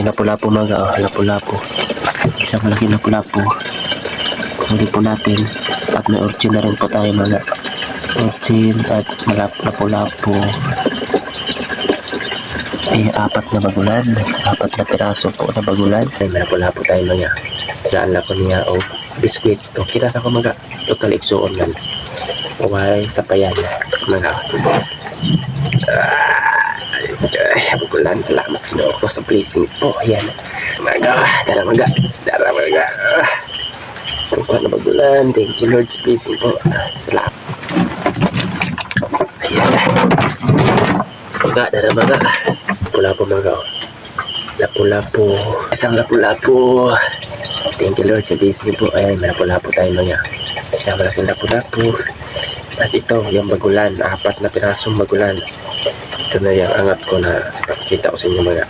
malaking lapu-lapu mga, lapu-lapu. Isang malaking lapu-lapu. Huli po natin. At may urchin na rin po tayo mga. Urchin at lapu-lapu. Apat na bagulan. 4 na piraso po na bagulan. Ay, may lapu-lapu tayo mga. Saan lang ko niya o biskuit. O kiras ako mga. Total iksoon lang. Uway sa payan mga. Bagulan, salamat ko sa blessing po. Ayan mga. Dara mga. Pagkuhan na bagulan. Thank you Lord sa blessing po. Salamat. Ayan mga. Dara mga. Lapu-lapu mga. Lapu-lapu. Isang lapu-lapu. Thank you Lord sa blessing po. Ayan, may lapu-lapu tayo mga. Isang malaking lapu-lapu. At ito, yung bagulan. 4 na pirasong bagulan. Ito na yung angat ko na pakita ko sa inyo mga.